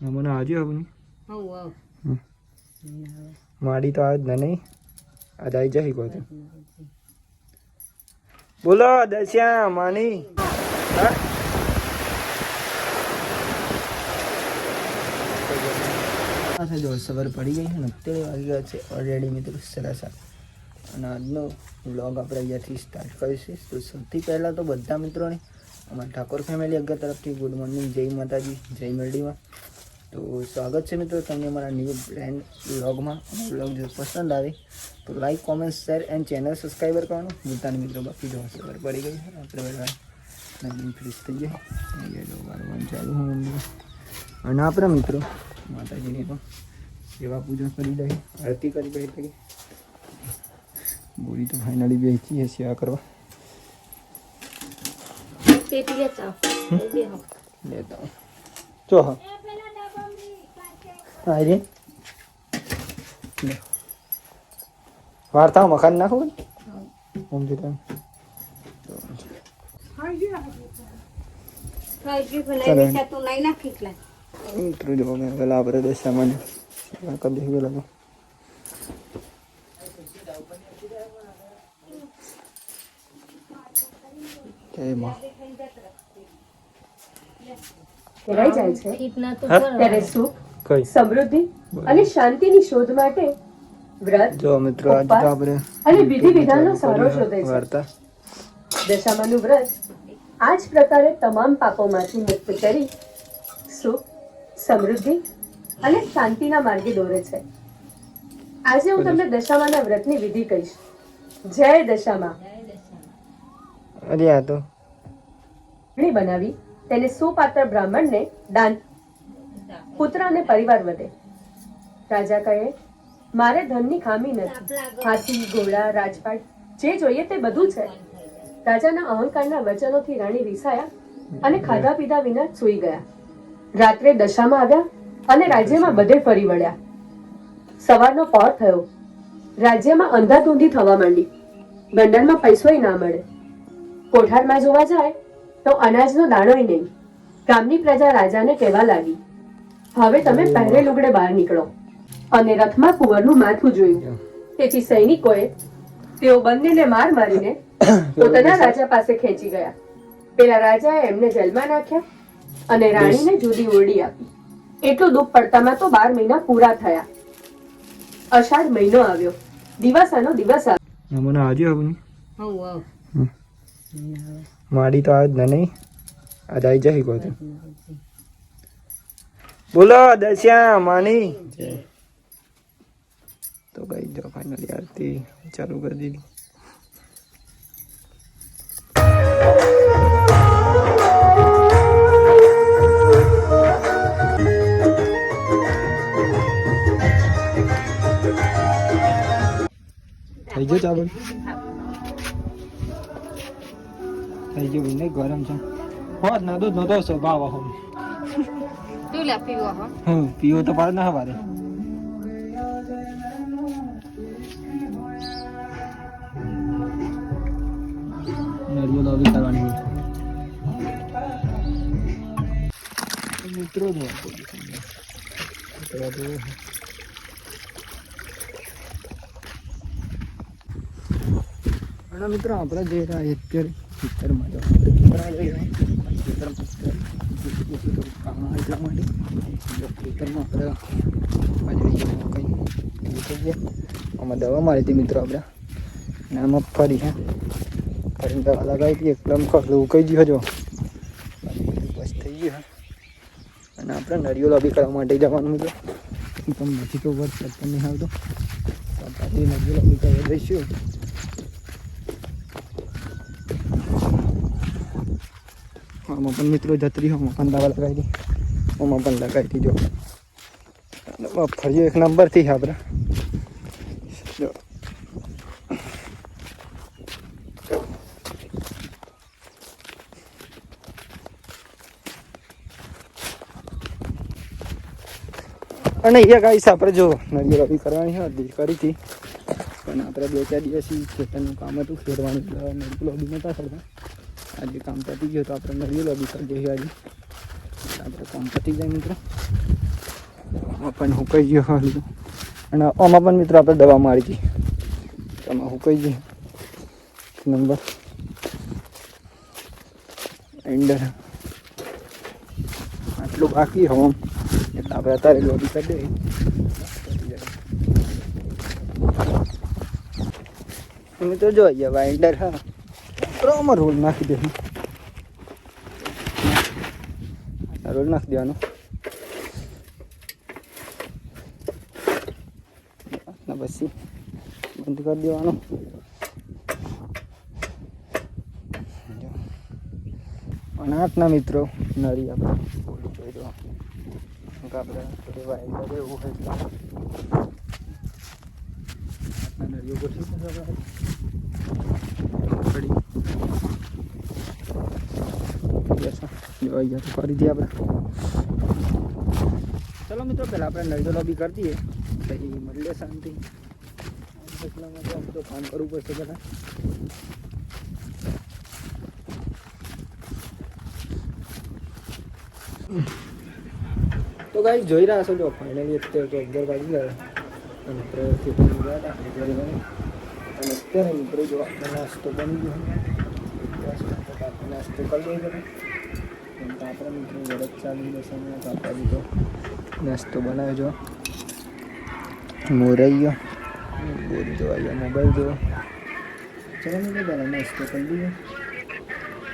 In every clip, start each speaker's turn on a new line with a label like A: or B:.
A: મને આજે આવું
B: હવ
A: માડી તો આજ નહીં આજ આવી જાય કહો તો બોલો દસ્યા માની હા જો સવાર પડી ગઈ છે ને અત્યારે વાગી ગયા છે ઓલરેડી મિત્રો 7:30 અને આજનો વ્લોગ આપણે અહીંયાથી સ્ટાર્ટ કરીશું. તો સૌથી પહેલાં તો બધા મિત્રોને અમારા ઠાકોર ફેમિલી અગ્ગા તરફથી ગુડ મોર્નિંગ, જય માતાજી, જય મેરડીમાં. તો સ્વાગત છે મિત્રો તમને અમારા ન્યૂ બ્રેન્ડ વ્લોગમાં. વ્લોગ જો પસંદ આવે તો like, comment, share and channel subscriber કરવાનું ભૂલતા મિત્રો. બાકી જો સવાર પડી ગઈ આપણે બધા નવીન ફ્રેશ થઈ જાય અહીંયા જો વારવાનું ચાલુ હોય અને આપણે મિત્રો માતાજીની પણ સેવા પૂજા કરી દઈએ, આરતી કરી દઈએ. એટલે બોરી તો ફાઇનલી બેસી છે સેવા કરવા. લેતા ચો હા રે વાર્તા મકાન નાખું સમજી તમે મિત્રો જો મેં પેલા આપણે દસ સામાન કરી દઈએ પેલા
C: કહેવાય જાય છે ત્યારે સુખ, સમૃદ્ધિ અને શાંતિની શોધ માટે વ્રત,
A: જો મિત્રો આજ તો આપણે
C: અને વિધિ વિધાનનો સહારો શોધે છે.
A: વાર્તા
C: દશામાનું વ્રત આ જ પ્રકારે તમામ પાપોમાંથી મુક્ત કરી સુખ, સમૃદ્ધિ અને શાંતિના માર્ગે દોરે છે. આજે હું તમને દશામાના વ્રતની વિધિ કહીશ. જય દશામા.
A: અરે આ તો
C: બનાવી તેને સુપાત્ર બ્રાહ્મણને દાન, પુત્ર અને પરિવાર વધે. રાજા કહે, મારે ધનની ખામી નથી, હાથી, ઘોડા, રાજપાટ જે જોઈએ તે બધું છે. રાજાના અહંકારના વચનોથી રાણી રીસાયા અને ખાધા પીધા વિના સૂઈ ગયા. રાત્રે દશામાં આવ્યા અને રાજ્યમાં બધે ફરી વળ્યા. સવારનો પહોર થયો. રાજ્યમાં અંધાધૂંધી થવા માંડી. બંડલમાં પૈસોય ના મળે. કોઠારમાં જોવા જાય તો અનાજનો દાણોય નહીં. ગામની પ્રજા રાજાને કહેવા લાગી, હવે તમે પહેરે લુગડે બહાર નીકળો. અને રથમાં કુંવરનું માથું જોયું. તેથી સૈનિકોએ તેઓ બંનેને માર મારીને પોતાના રાજા પાસે ખેંચી ગયા. પેલા રાજાએ એમને જેલમાં નાખ્યા અને રાણીને જુદી ઓરડી આપી. એટલું દુઃખ પડતામાં તો 12 મહિના પૂરા થયા. અષાઢ મહિનો આવ્યો. દિવાસાનો દિવસ આવ્યો.
A: મને આજે આવું માડી તો આજ નહીં આજ આવી જાય કહો તો બોલો દસ્યા માની તો ગઈ જો ફાઇનલી આરતી ચાલુ કરી દીધી. થઈ ગયો ચાલુ થઈ ગયું નહીં ગરમ છે હોત ના દૂધ નો તો સ્વભાવ હો પીવો તો પાડ ના હવારે નળીઓ લોબી કરવાની હોય મિત્રો મિત્રો આપણે જે અત્યારે ખેતરમાં જો કામ એટલા માટે ખેતરમાં આપણે આમાં દવા મારી હતી મિત્રો આપણે અને આમાં ફરી ફરીને દવા લગાવી હતી એકદમ ખસલું કહી ગયું જો બસ થઈ ગયું. અને આપણે નળીઓ લોબી કરવા માટે જવાનું મિત્રો પણ નથી તો વરસાદ પણ નહીં આવતો નળીઓ લોબી કરવા દઈશું. આમાં પણ મિત્રો જતરી આમાં પણ દવા લગાવી હતી આમાં પણ લગાવી હતી જો ફરી એક નંબરથી આપણે જો અને એ ગાઈસ આપણે જો નળીઓ રબી કરવાની હતી કરી હતી પણ આપણે 2-4 દિવસથી ખેતરનું કામ હતું ફેરવાનું નળીઓ લોબી નહોતા કરતા. આજે કામ પતી ગયું તો આપણે નળીઓ લોબી કરી દઈએ. આજે આપણે કામ પતી જાય મિત્રો. આમાં પણ હુકાઈ ગયો હાલ અને આમાં પણ મિત્રો આપણે દવા મારી હતી આમાં હુકાઈ ગઈ નંબર એન્ડર આટલું બાકી હોમ એટલે આપણે અત્યારે લોબી કરી દઈએ મિત્રો જો અહીંયા વાઇન્ડર હા પ્રોમર રોલ નાખી દે રોલ નાખી દેવાનો પછી બંધ કરી દેવાનો અને આટના મિત્રો નળી આપણે બોલી જોઈ દો આપણે થોડી વાઇન્ડર એવું હોય તો આટના નળીઓ ગોઠવી જોઈ તો કરી દઈએ આપણે ચલો મિત્રો પહેલાં આપણે નળીઓ લોબી કરી દઈએ પછી મળીએ શાંતિ એટલા માટે આપણે તો કામ કરવું પડશે પહેલાં તો ગાઈસ જોઈ રહ્યા છો જો ફાઇનલી અત્યારે તો 11 વાગી ગયા અને પ્રયોગથી બની ગયા હતા અને અત્યારે મિત્રો જો આપણે નાસ્તો બની ગયો નાસ્તો કરી લઈએ કેમ કે આપણા મિત્રો વરસ ચાલી જશે તો આપણે તો નાસ્તો બનાવ્યો જો મોરાઈ ગયો બોરી જો અહીંયા મોબાઈલ જો ચલો મિત્રો પહેલાં નાસ્તો કરી લઈએ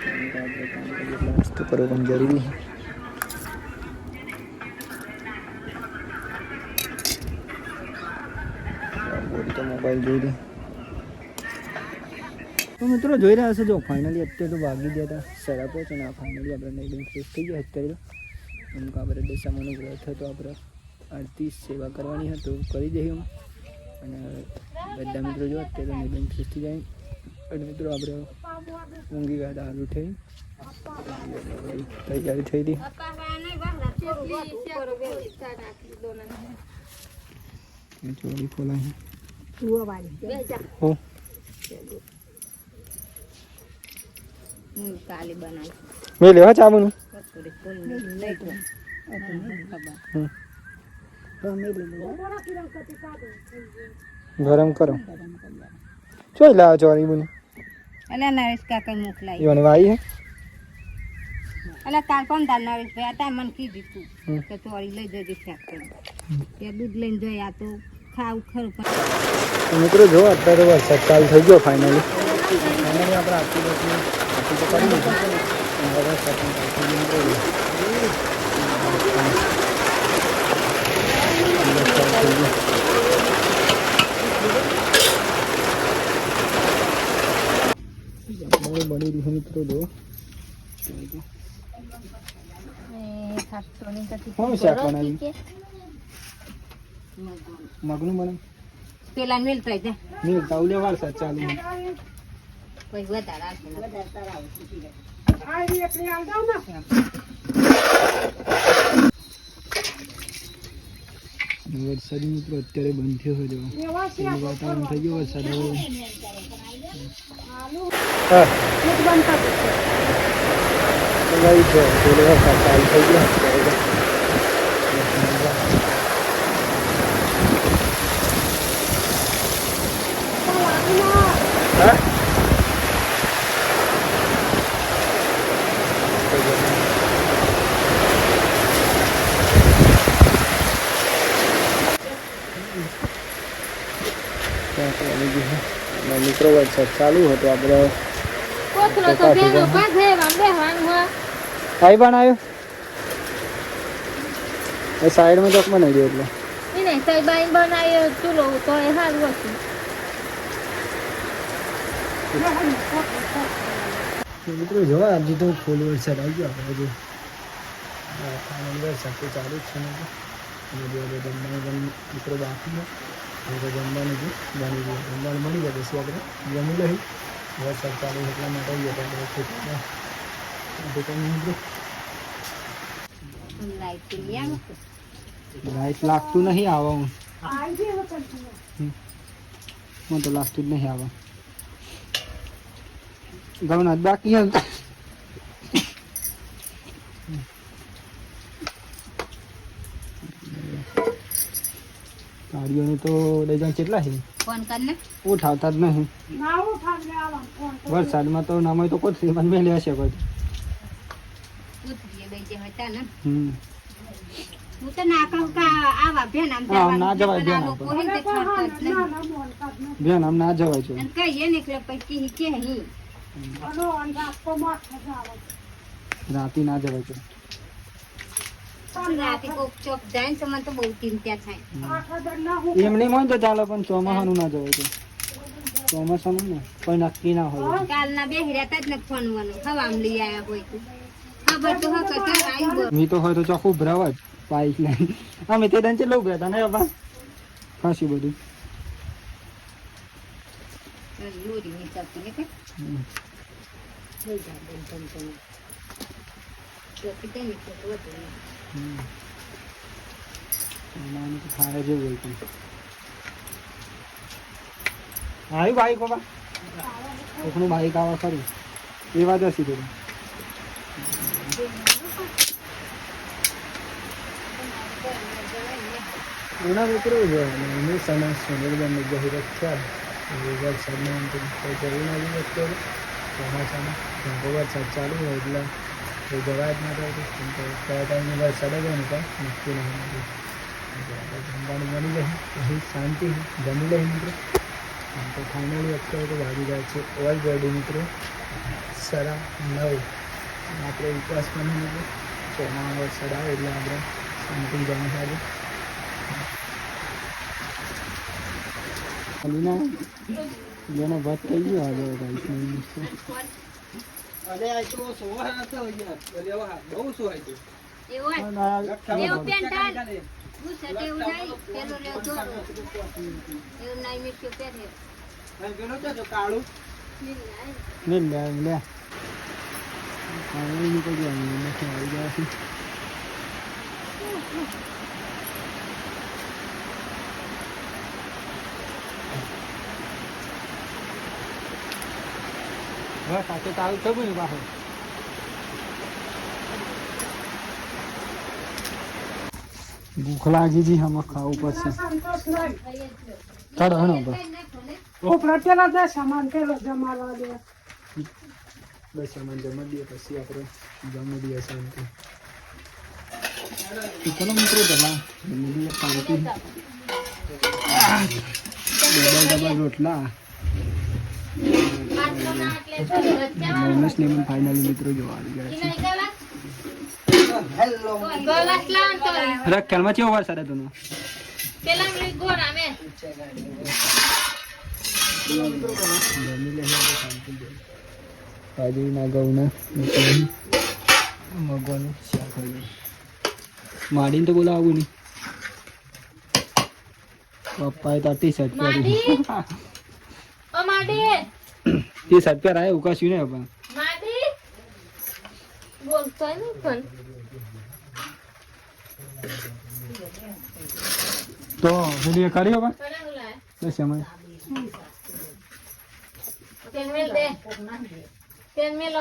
A: કેમ કે આપણે કામ કરીએ એટલે નાસ્તો કરવો પણ જરૂરી તો મોબાઈલ જોઈ દે તો મિત્રો જોઈ રહ્યા હશે જો ફાઇનલી અત્યારે તો ભાગી ગયા હતા 5:30 અને આ ફાઇનલી આપણે નહીં ફ્રેશ થઈ ગયા અત્યારે એમ કે આપણે દશામાનો વ્રત હતો આપણે આરતી સેવા કરવાની હતી કરી દઈએ અને બધા મિત્રો જો અત્યારે નહીં ફ્રેશ થઈ જાય અને મિત્રો આપણે ઊંઘી ગયા હતા હાલ ઉઠી તૈયારી થઈ હતી ચોરી ખોલાય મેં લેવા ચાવાનું ગરમ કરો ચોઈ લાવો ચોરી બની
B: અલા નરેશ કાકા મોકલાઈ
A: ઈવાની વાઈ હે
B: અલા કાલ કોણ દાલ નરેશ ભાઈ હતા મને કીધું તું કે ચોરી લઈ જજે ફેક્ટરી તે દૂધ લઈને જોયા તો ખાવ ખરું
A: મિત્રો જો અત્યારે વરસાદ ચાલુ થઈ ગયો ફાઇનલી આપણે આખી તો કરી દીધું વરસાદ પણ ચાલુ થઈ ગયો બની રહ્યું મિત્રો જો કોણ શાક બનાવ્યું મગનું બને
B: પેલા મિલતા જા
A: મિલ તાવલે વરસાદ ચાલુ
B: કોઈ વધારે
A: વરસાદ મિત્રો અત્યારે બંધ થયો છે જો વાતાવરણ થઈ ગયો વરસાદ ચાલુ થઈ ગયો મિત્રો વરસાદ ચાલુ હતો આપણે કાંઈ પણ આવ્યો એ સાઈડમાં ચોક બનાવી દો એટલે
B: બનાવ્યો ચૂલો તો એ સારું હતું
A: મિત્રો જોવા આજે તો ફૂલ વરસાદ આવી ગયો આપણે જો વરસાદ તો ચાલુ જ છે ને અને જો જમવાનું મિત્રો બાકી છે જમવાનું છે બની ગયું જમવાનું બની જાય પછી આપણે જમી લઈ વરસાદ ચાલુ એટલા માટે લાઈટ લાગતું નહીં આવા હું તો લાગતું જ નહીં આવા ઘઉં બાકી ગાડીઓની તો ડઝન કેટલા છે
B: ફોન કરને
A: ઉઠાવતા જ નહીં વરસાદમાં તો નામ હોય તો કોઈ બંધ મેં લેશે કોઈ
B: ઉતરીએ લઈ જવા હતા ને
A: હમ
B: હું તો ના કહું કે આવા બેન આમ
A: હા, આમ ના જવાય,
B: જવાનું
A: બેન
B: આ લોકો હોય ને તે છોડતા જ નહીં.
A: બેન આમ ના જવાય છે
B: અને કહીએ ને એટલે પછી કે નહીં
A: રાતે ના જવાય છે
B: રાતે કોક ચોક જાય ને તો મને તો બહુ ચિંતા થાય
A: એમની હોય તો ચાલે પણ ચોમાસાનું ના જવાય છે ચોમાસાનું ને કોઈ નક્કી ના હોય
B: કાલના બે હિરાતા જ ને ફોન વાનો હવા આમ લઈ આયા હોય તો ખબર તો હા કચાર આવી
A: મી તો હોય તો ચોખ્ખું ભરાવા જ પાઇપ લાઈન અમે તે દંચે લઉં ગયા હતા ને બાપા ખાસી બધું
B: લોરી ની ચાપી ને કે લઈ જા બેન તમ તમ તો કીધે ને કે તો
A: ચોમાસાનું તો થાય જેવું હોય પણ આવ્યું બાઈક બાબા કોકનું બાઈક આવા ખરું એ વાત હશે થોડી એના મિત્રો એની સમાજ સુંદરબન જાહેરાત થયા વરસાદમાં આમ તો કોઈ જવું ના જોઈએ અત્યારે ચોમાસામાં કેમ કે વરસાદ ચાલુ હોય એટલે કોઈ જવા જ ના થતું કેમ કે કયા ટાઈમે વરસાદ જ હોય ને કાંઈ નક્કી નહીં મળતું જમવાનું બની જાય પછી શાંતિ જમી લે મિત્રો આમ તો ફાઇનલી અત્યારે તો વાગી જાય છે ઓલરેડી મિત્રો 9:30 આપણે ઉપવાસ બની મિત્રો ચોમામાં વરસાદ આવે એટલે આપણે શાંતિ જમા થાય જેનો ભત થઈ ગયો આજે અરે આ તો સોવા હતા યાર બહુ સોવાય છે
B: એવું પેન ટાલ હું સટે ઉડાઈ પેલો લે તો એવું નાઈ મે કે પહેરે
A: અને પેલો તો કાળું લે લે કાળું ની કોઈ નહીં નથી આવી ગયા છે બસ આ તો ચાલુ થયું ને પાછું ભૂખ લાગી જી આમાં ખાવું પડશે ચાલો હણો બસ સામાન જમા દઈએ પછી આપણે જમી દઈએ શાંતિ ચલો મિત્રો જમા જમી દઈએ શાંતિ ડબલ રોટલા ફાઇનલી મિત્રો જોવા આવી ગયા છે રખેલમાં કેવો વરસાદ હતો નો બાજરીના ઘઉંના મગવાનું શાક માડીને તો બોલાવું નહીં પપ્પાએ તો ટી શર્ટ પહેરી ટી શર્ટ પહેરાય ઉકાશ્યું ને પણ તો વિડીયો કર્યો પણ બસ એમાં
B: તેલ મેલ